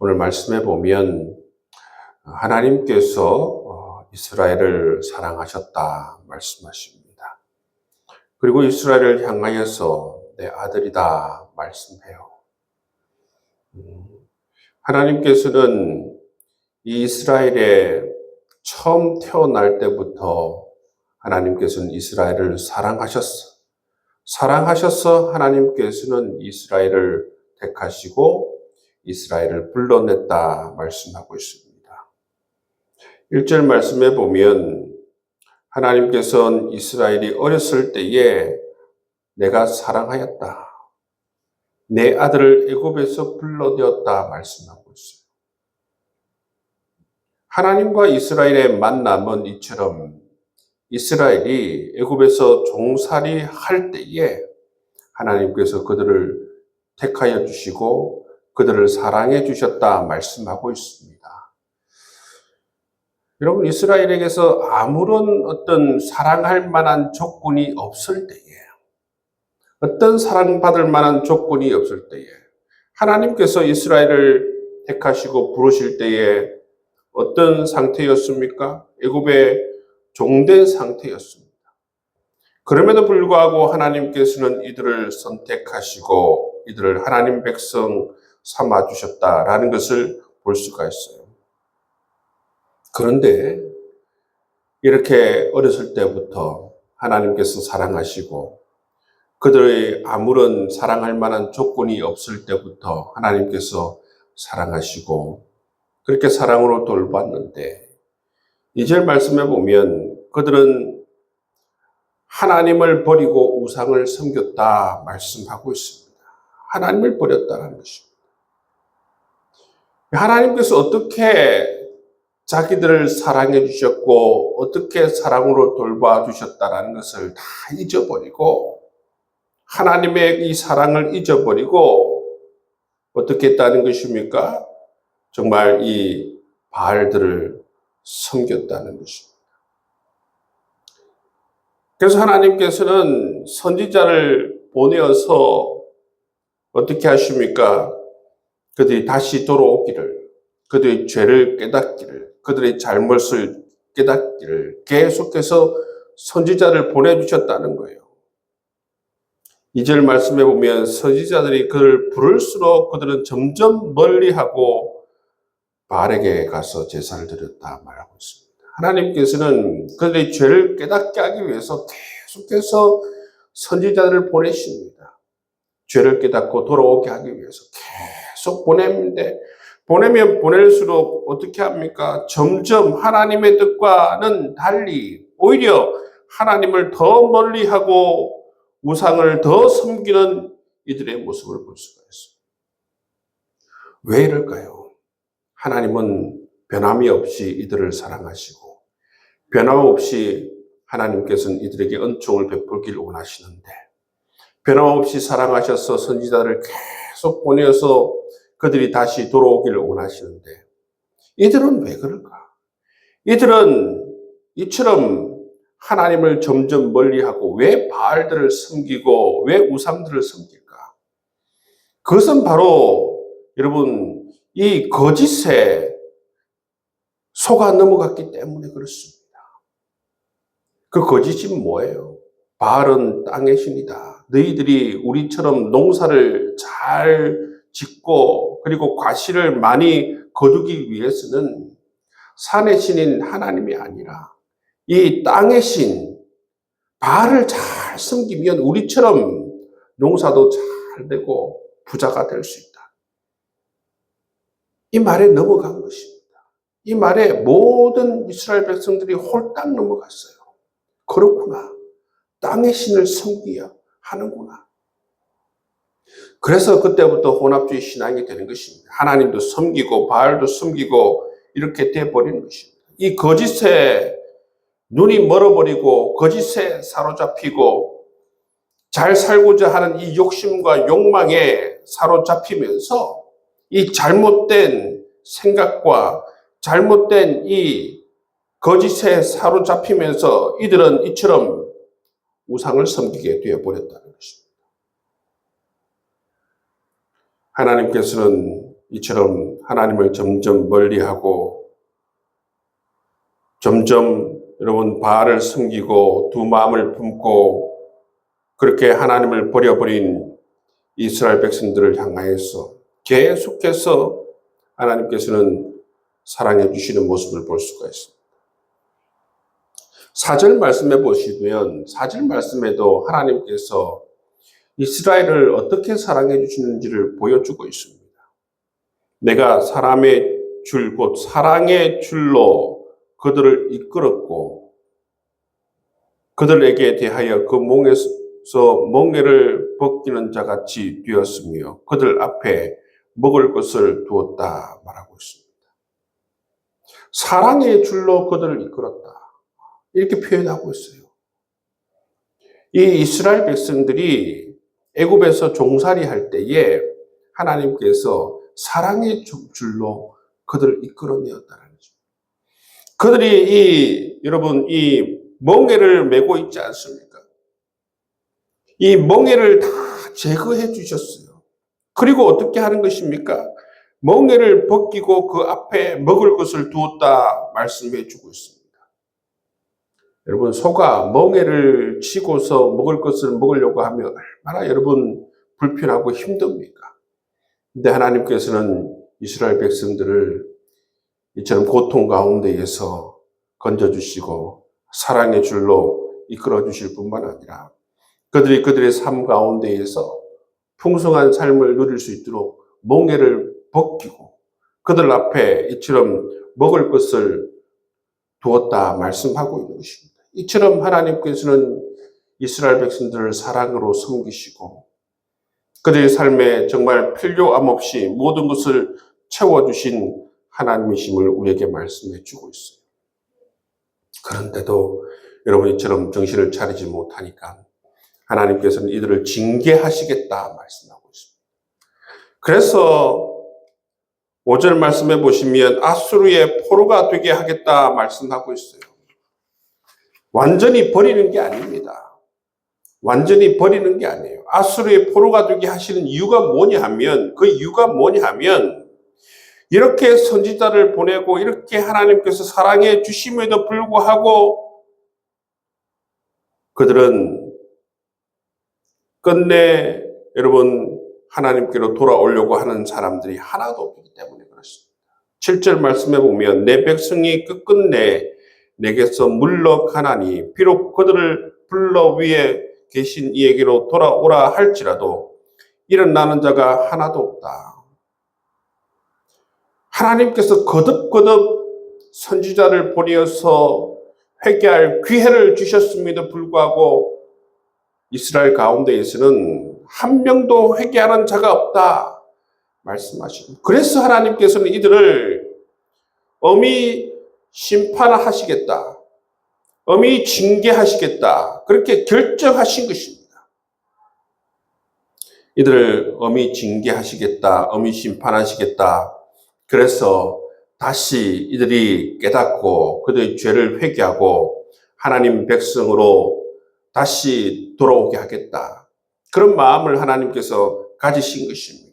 오늘 말씀해 보면 하나님께서 이스라엘을 사랑하셨다 말씀하십니다. 그리고 이스라엘을 향하여서 내 아들이다 말씀해요. 하나님께서는 이 이스라엘에 처음 태어날 때부터 하나님께서는 이스라엘을 사랑하셔서 하나님께서는 이스라엘을 택하시고 이스라엘을 불러냈다 말씀하고 있습니다. 1절 말씀에 보면 하나님께서는 이스라엘이 어렸을 때에 내가 사랑하였다. 내 아들을 애굽에서 불러내었다 말씀하고 있어요. 하나님과 이스라엘의 만남은 이처럼 이스라엘이 애굽에서 종살이 할 때에 하나님께서 그들을 택하여 주시고 그들을 사랑해 주셨다 말씀하고 있습니다. 여러분, 이스라엘에게서 아무런 어떤 사랑할 만한 조건이 없을 때에, 어떤 사랑받을 만한 조건이 없을 때에 하나님께서 이스라엘을 택하시고 부르실 때에 어떤 상태였습니까? 애굽의 종된 상태였습니다. 그럼에도 불구하고 하나님께서는 이들을 선택하시고 이들을 하나님 백성 삼아주셨다라는 것을 볼 수가 있어요. 그런데 이렇게 어렸을 때부터 하나님께서 사랑하시고 그들의 아무런 사랑할 만한 조건이 없을 때부터 하나님께서 사랑하시고 그렇게 사랑으로 돌봤는데 2절 말씀에 보면 그들은 하나님을 버리고 우상을 섬겼다 말씀하고 있습니다. 하나님을 버렸다는 것입니다. 하나님께서 어떻게 자기들을 사랑해 주셨고 어떻게 사랑으로 돌봐 주셨다는 것을 다 잊어버리고 하나님의 이 사랑을 잊어버리고 어떻게 했다는 것입니까? 정말 이 바알들을 섬겼다는 것입니다. 그래서 하나님께서는 선지자를 보내어서 어떻게 하십니까? 그들이 다시 돌아오기를, 그들의 죄를 깨닫기를, 그들의 잘못을 깨닫기를 계속해서 선지자를 보내주셨다는 거예요. 2절 말씀에 보면 선지자들이 그를 부를수록 그들은 점점 멀리하고 바알에게 가서 제사를 드렸다 말하고 있습니다. 하나님께서는 그들의 죄를 깨닫게 하기 위해서 계속해서 선지자들을 보내십니다. 죄를 깨닫고 돌아오게 하기 위해서 계속 보내면 보낼수록 어떻게 합니까? 점점 하나님의 뜻과는 달리 오히려 하나님을 더 멀리하고 우상을 더 섬기는 이들의 모습을 볼 수가 있습니다. 왜 이럴까요? 하나님은 변함이 없이 이들을 사랑하시고 변함없이 하나님께서는 이들에게 은총을 베풀기를 원하시는데 변함없이 사랑하셔서 선지자를 계속 보내어서 그들이 다시 돌아오기를 원하시는데 이들은 왜 그럴까? 이들은 이처럼 하나님을 점점 멀리하고 왜 바알들을 섬기고 왜 우상들을 섬길까? 그것은 바로 여러분 이 거짓에 속아 넘어갔기 때문에 그렇습니다. 그 거짓이 뭐예요? 바알은 땅의 신이다. 너희들이 우리처럼 농사를 잘 짓고 그리고 과실을 많이 거두기 위해서는 산의 신인 하나님이 아니라 이 땅의 신 바알을 잘 섬기면 우리처럼 농사도 잘 되고 부자가 될 수 있다. 이 말에 넘어간 것입니다. 이 말에 모든 이스라엘 백성들이 홀딱 넘어갔어요. 그렇구나. 땅의 신을 섬기야 하는구나. 그래서 그때부터 혼합주의 신앙이 되는 것입니다. 하나님도 섬기고 바알도 섬기고 이렇게 돼버리는 것입니다. 이 거짓에 눈이 멀어버리고 거짓에 사로잡히고 잘 살고자 하는 이 욕심과 욕망에 사로잡히면서 이 잘못된 생각과 잘못된 이 거짓에 사로잡히면서 이들은 이처럼 우상을 섬기게 되어버렸다는 것입니다. 하나님께서는 이처럼 하나님을 점점 멀리하고 점점 여러분 바알을 섬기고 두 마음을 품고 그렇게 하나님을 버려버린 이스라엘 백성들을 향하여서 계속해서 하나님께서는 사랑해 주시는 모습을 볼 수가 있습니다. 4절 말씀해 보시면 4절 말씀에도 하나님께서 이스라엘을 어떻게 사랑해 주시는지를 보여주고 있습니다. 내가 사람의 줄, 곧 사랑의 줄로 그들을 이끌었고 그들에게 대하여 그 몽에서 멍에를 벗기는 자같이 되었으며 그들 앞에 먹을 것을 두었다 말하고 있습니다. 사랑의 줄로 그들을 이끌었다. 이렇게 표현하고 있어요. 이 이스라엘 백성들이 애굽에서 종살이 할 때에 하나님께서 사랑의 줄로 그들을 이끌어내었다는 거죠. 그들이 여러분 이 멍에를 메고 있지 않습니까? 이 멍에를 다 제거해 주셨어요. 그리고 어떻게 하는 것입니까? 멍에를 벗기고 그 앞에 먹을 것을 두었다 말씀해 주고 있습니다. 여러분 소가 멍에를 치고서 먹을 것을 먹으려고 하면 얼마나 여러분 불편하고 힘듭니까? 근데 하나님께서는 이스라엘 백성들을 이처럼 고통 가운데에서 건져주시고 사랑의 줄로 이끌어 주실 뿐만 아니라 그들이 그들의 삶 가운데에서 풍성한 삶을 누릴 수 있도록 멍에를 벗기고 그들 앞에 이처럼 먹을 것을 두었다 말씀하고 있는 것입니다. 이처럼 하나님께서는 이스라엘 백성들을 사랑으로 섬기시고 그들의 삶에 정말 필요함 없이 모든 것을 채워주신 하나님이심을 우리에게 말씀해 주고 있어요. 그런데도 여러분 이처럼 정신을 차리지 못하니까 하나님께서는 이들을 징계하시겠다 말씀하고 있습니다. 그래서 5절 말씀해 보시면 아수르의 포로가 되게 하겠다 말씀하고 있어요. 완전히 버리는 게 아닙니다. 완전히 버리는 게 아니에요. 아수르의 포로가 되게 하시는 이유가 뭐냐 하면 그 이유가 뭐냐 하면 이렇게 선지자를 보내고 이렇게 하나님께서 사랑해 주심에도 불구하고 그들은 끝내 여러분 하나님께로 돌아오려고 하는 사람들이 하나도 없기 때문에 그렇습니다. 7절 말씀해 보면 내 백성이 끝끝내 내게서 물러가나니 비록 그들을 불러 위에 계신 이에게로 돌아오라 할지라도 일어나는 자가 하나도 없다. 하나님께서 거듭거듭 선지자를 보내어서 회개할 기회를 주셨음에도 불구하고 이스라엘 가운데에서는 한 명도 회개하는 자가 없다 말씀하십니다. 그래서 하나님께서는 이들을 엄히 심판하시겠다. 엄히 징계하시겠다. 그렇게 결정하신 것입니다. 이들을 엄히 징계하시겠다. 엄히 심판하시겠다. 그래서 다시 이들이 깨닫고 그들의 죄를 회개하고 하나님 백성으로 다시 돌아오게 하겠다. 그런 마음을 하나님께서 가지신 것입니다.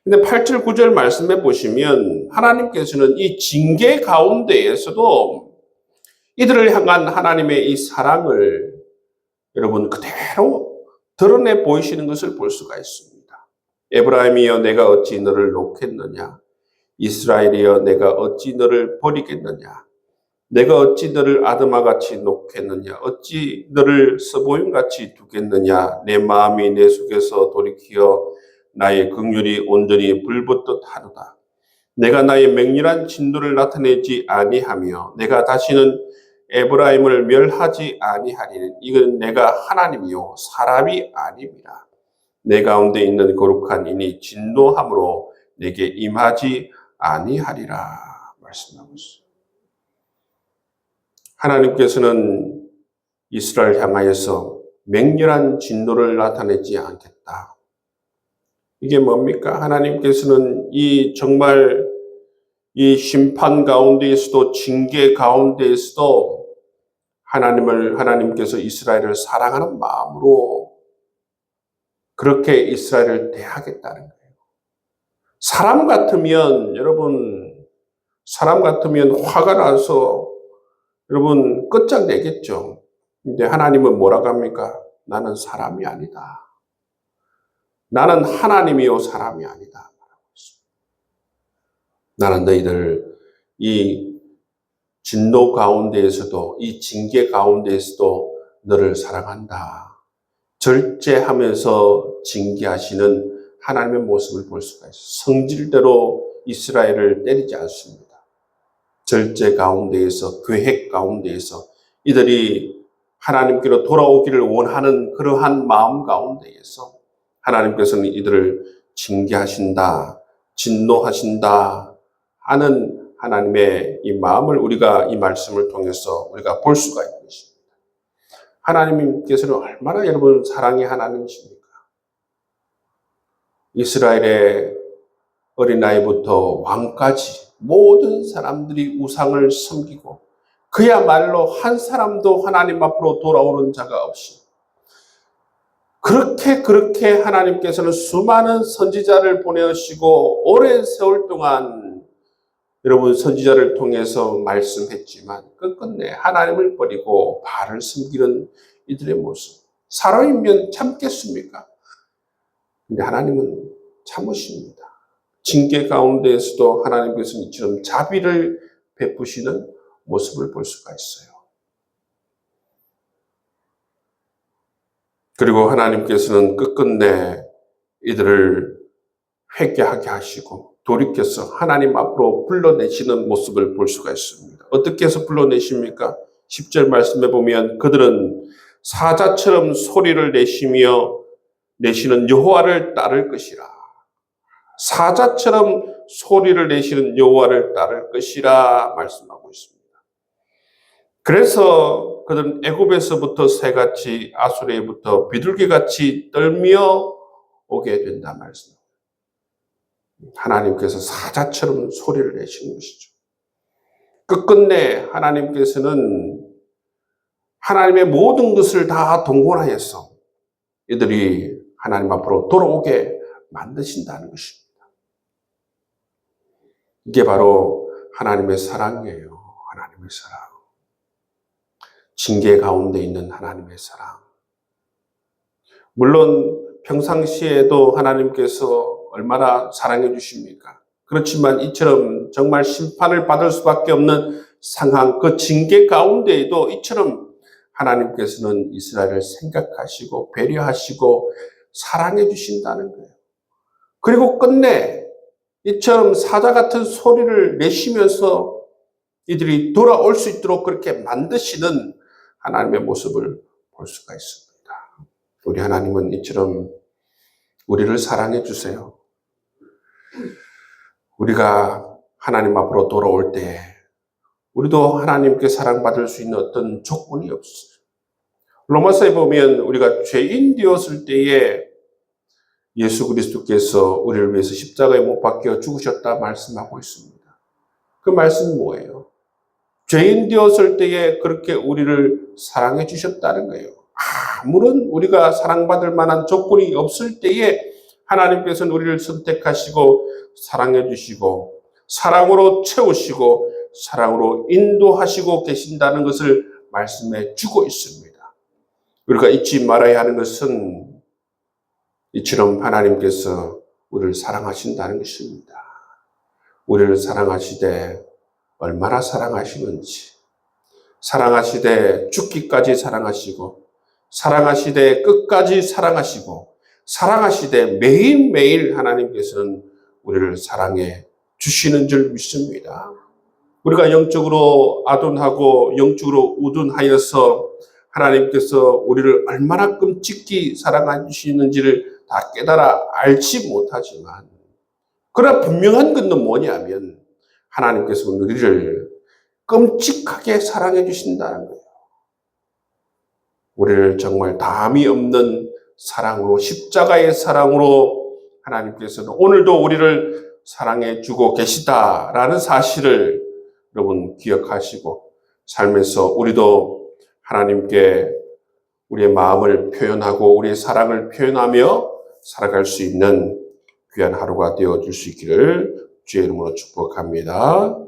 근데 8절 9절 말씀해 보시면 하나님께서는 이 징계 가운데에서도 이들을 향한 하나님의 이 사랑을 여러분 그대로 드러내 보이시는 것을 볼 수가 있습니다. 에브라임이여 내가 어찌 너를 놓겠느냐. 이스라엘이여 내가 어찌 너를 버리겠느냐. 내가 어찌 너를 아드마같이 놓겠느냐. 어찌 너를 서보임같이 두겠느냐. 내 마음이 내 속에서 돌이키어 나의 긍휼이 온전히 불붙듯 하도다. 내가 나의 맹렬한 진노를 나타내지 아니하며 내가 다시는 에브라임을 멸하지 아니하리니 이건 내가 하나님이요 사람이 아닙니다. 내 가운데 있는 거룩한 이니 진노함으로 내게 임하지 아니하리라 말씀하고 있습니다. 하나님께서는 이스라엘 향하여서 맹렬한 진노를 나타내지 않겠다. 이게 뭡니까? 하나님께서는 이 정말 이 심판 가운데에서도 징계 가운데에서도 하나님께서 이스라엘을 사랑하는 마음으로 그렇게 이스라엘을 대하겠다는 거예요. 사람 같으면 화가 나서 여러분 끝장내겠죠. 근데 하나님은 뭐라고 합니까? 나는 사람이 아니다. 나는 하나님이요 사람이 아니다. 나는 너희들 이 진노 가운데에서도 이 징계 가운데에서도 너를 사랑한다. 절제하면서 징계하시는 하나님의 모습을 볼 수가 있어요. 성질대로 이스라엘을 때리지 않습니다. 절제 가운데에서, 계획 가운데에서 이들이 하나님께로 돌아오기를 원하는 그러한 마음 가운데에서 하나님께서는 이들을 징계하신다, 진노하신다 하는 하나님의 이 마음을 우리가 이 말씀을 통해서 우리가 볼 수가 있는 것입니다. 하나님께서는 얼마나 여러분 사랑의 하나님이십니까? 이스라엘의 어린아이부터 왕까지 모든 사람들이 우상을 섬기고 그야말로 한 사람도 하나님 앞으로 돌아오는 자가 없이 그렇게 하나님께서는 수많은 선지자를 보내시고 오랜 세월 동안 여러분 선지자를 통해서 말씀했지만 끝끝내 하나님을 버리고 바알을 섬기는 이들의 모습. 사람이면 참겠습니까? 근데 하나님은 참으십니다. 징계 가운데에서도 하나님께서는 이처럼 자비를 베푸시는 모습을 볼 수가 있어요. 그리고 하나님께서는 끝끝내 이들을 회개하게 하시고 돌이켜서 하나님 앞으로 불러내시는 모습을 볼 수가 있습니다. 어떻게 해서 불러내십니까? 10절 말씀에 보면 그들은 사자처럼 소리를 내시는 여호와를 따를 것이라. 사자처럼 소리를 내시는 여호와를 따를 것이라 말씀하고 있습니다. 그래서 그들은 애굽에서부터 새같이 아수르에부터 비둘기같이 떨며 오게 된다 말씀. 하나님께서 사자처럼 소리를 내시는 것이죠. 끝끝내 하나님께서는 하나님의 모든 것을 다 동원하여서 이들이 하나님 앞으로 돌아오게 만드신다는 것입니다. 이게 바로 하나님의 사랑이에요. 하나님의 사랑. 징계 가운데 있는 하나님의 사랑. 물론 평상시에도 하나님께서 얼마나 사랑해 주십니까? 그렇지만 이처럼 정말 심판을 받을 수밖에 없는 상황, 그 징계 가운데에도 이처럼 하나님께서는 이스라엘을 생각하시고 배려하시고 사랑해 주신다는 거예요. 그리고 끝내 이처럼 사자 같은 소리를 내시면서 이들이 돌아올 수 있도록 그렇게 만드시는 하나님의 모습을 볼 수가 있습니다. 우리 하나님은 이처럼 우리를 사랑해 주세요. 우리가 하나님 앞으로 돌아올 때 우리도 하나님께 사랑받을 수 있는 어떤 조건이 없어요. 로마서에 보면 우리가 죄인 되었을 때에 예수 그리스도께서 우리를 위해서 십자가에 못 박혀 죽으셨다 말씀하고 있습니다. 그 말씀은 뭐예요? 죄인 되었을 때에 그렇게 우리를 사랑해 주셨다는 거예요. 아무런 우리가 사랑받을 만한 조건이 없을 때에 하나님께서는 우리를 선택하시고 사랑해 주시고 사랑으로 채우시고 사랑으로 인도하시고 계신다는 것을 말씀해 주고 있습니다. 우리가 잊지 말아야 하는 것은 이처럼 하나님께서 우리를 사랑하신다는 것입니다. 우리를 사랑하시되 얼마나 사랑하시는지, 사랑하시되 죽기까지 사랑하시고, 사랑하시되 끝까지 사랑하시고, 사랑하시되 매일매일 하나님께서는 우리를 사랑해 주시는 줄 믿습니다. 우리가 영적으로 아둔하고 영적으로 우둔하여서 하나님께서 우리를 얼마나 끔찍히 사랑해 주시는지를 다 깨달아 알지 못하지만, 그러나 분명한 것은 뭐냐면 하나님께서 우리를 끔찍하게 사랑해 주신다는 거예요. 우리를 정말 담이 없는 사랑으로, 십자가의 사랑으로 하나님께서는 오늘도 우리를 사랑해 주고 계시다라는 사실을 여러분 기억하시고 삶에서 우리도 하나님께 우리의 마음을 표현하고 우리의 사랑을 표현하며 살아갈 수 있는 귀한 하루가 되어줄 수 있기를 주의 이름으로 축복합니다.